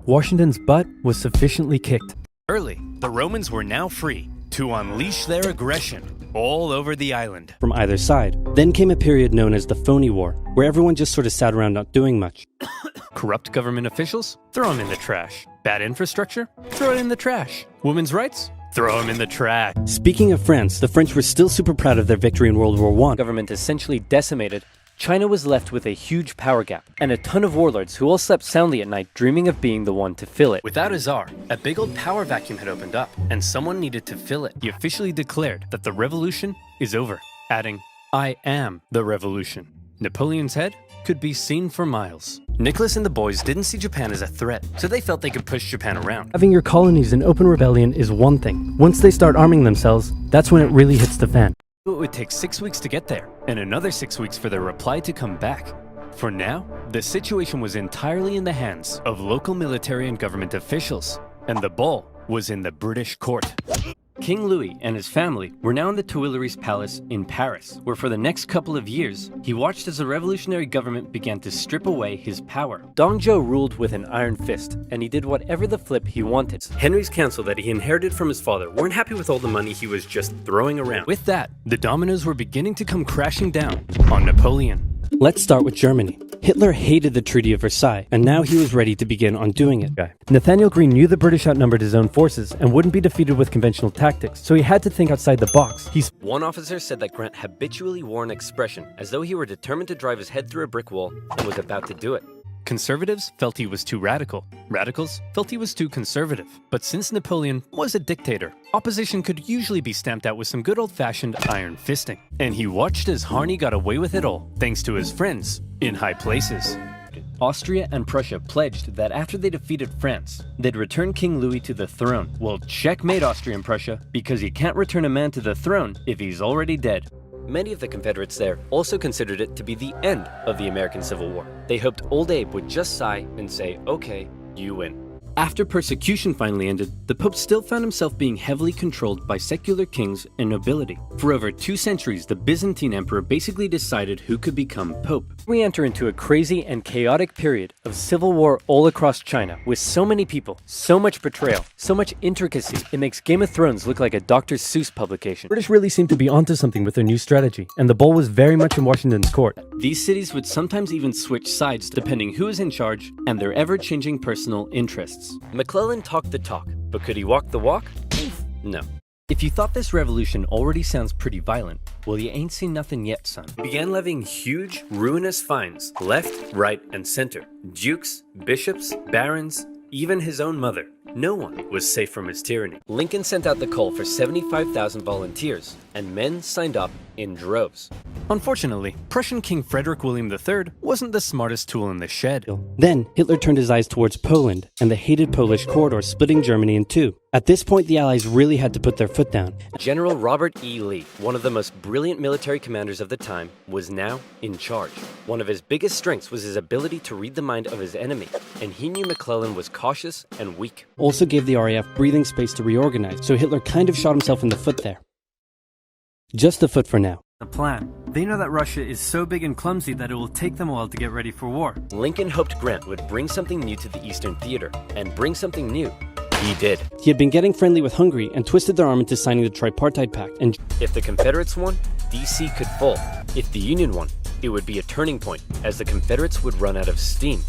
Washington's butt was sufficiently kicked. Early, the Romans were now free to unleash their aggression all over the island. From either side. Then came a period known as the Phony War, where everyone just sort of sat around not doing much. Corrupt government officials? Throw them in the trash. Bad infrastructure? Throw it in the trash. Women's rights? Throw them in the trash. Speaking of France, the French were still super proud of their victory in World War I. Government essentially decimated. China was left with a huge power gap, and a ton of warlords who all slept soundly at night dreaming of being the one to fill it. Without a czar, a big old power vacuum had opened up, and someone needed to fill it. He officially declared that the revolution is over, adding, "I am the revolution." Napoleon's head could be seen for miles. Nicholas and the boys didn't see Japan as a threat, so they felt they could push Japan around. Having your colonies in open rebellion is one thing. Once they start arming themselves, that's when it really hits the fan. It would take 6 weeks to get there, and another 6 weeks for their reply to come back. For now, the situation was entirely in the hands of local military and government officials, and the ball was in the British court. King Louis and his family were now in the Tuileries Palace in Paris, where for the next couple of years, he watched as the revolutionary government began to strip away his power. Dong Zhuo ruled with an iron fist, and he did whatever the flip he wanted. Henry's council that he inherited from his father weren't happy with all the money he was just throwing around. With that, the dominoes were beginning to come crashing down on Napoleon. Let's start with Germany. Hitler hated the Treaty of Versailles, and now he was ready to begin undoing it. Nathaniel Greene knew the British outnumbered his own forces and wouldn't be defeated with conventional tactics, so he had to think outside the box. One officer said that Grant habitually wore an expression as though he were determined to drive his head through a brick wall and was about to do it. Conservatives felt he was too radical. Radicals felt he was too conservative. But since Napoleon was a dictator, opposition could usually be stamped out with some good old-fashioned iron fisting. And he watched as Harney got away with it all, thanks to his friends in high places. Austria and Prussia pledged that after they defeated France, they'd return King Louis to the throne. Well, checkmate Austria and Prussia, because you can't return a man to the throne if he's already dead. Many of the Confederates there also considered it to be the end of the American Civil War. They hoped Old Abe would just sigh and say, "Okay, you win." After persecution finally ended, the Pope still found himself being heavily controlled by secular kings and nobility. For over 2 centuries, the Byzantine emperor basically decided who could become Pope. We enter into a crazy and chaotic period of civil war all across China, with so many people, so much betrayal, so much intricacy, it makes Game of Thrones look like a Dr. Seuss publication. British really seemed to be onto something with their new strategy, and the ball was very much in Washington's court. These cities would sometimes even switch sides depending who is in charge and their ever-changing personal interests. McClellan talked the talk, but could he walk the walk? No. If you thought this revolution already sounds pretty violent, well, you ain't seen nothing yet, son. He began levying huge, ruinous fines, left, right, and center. Dukes, bishops, barons, even his own mother. No one was safe from his tyranny. Lincoln sent out the call for 75,000 volunteers, and men signed up in droves. Unfortunately, Prussian King Frederick William III wasn't the smartest tool in the shed. Then, Hitler turned his eyes towards Poland and the hated Polish corridor, splitting Germany in two. At this point, the Allies really had to put their foot down. General Robert E. Lee, one of the most brilliant military commanders of the time, was now in charge. One of his biggest strengths was his ability to read the mind of his enemy, and he knew McClellan was cautious and weak. Also gave the RAF breathing space to reorganize, so Hitler kind of shot himself in the foot there. Just the foot for now. The plan. They know that Russia is so big and clumsy that it will take them a while to get ready for war. Lincoln hoped Grant would bring something new to the Eastern Theater, and bring something new he did. He had been getting friendly with Hungary and twisted their arm into signing the Tripartite Pact, and if the Confederates won, DC could fall. If the Union won, it would be a turning point, as the Confederates would run out of steam.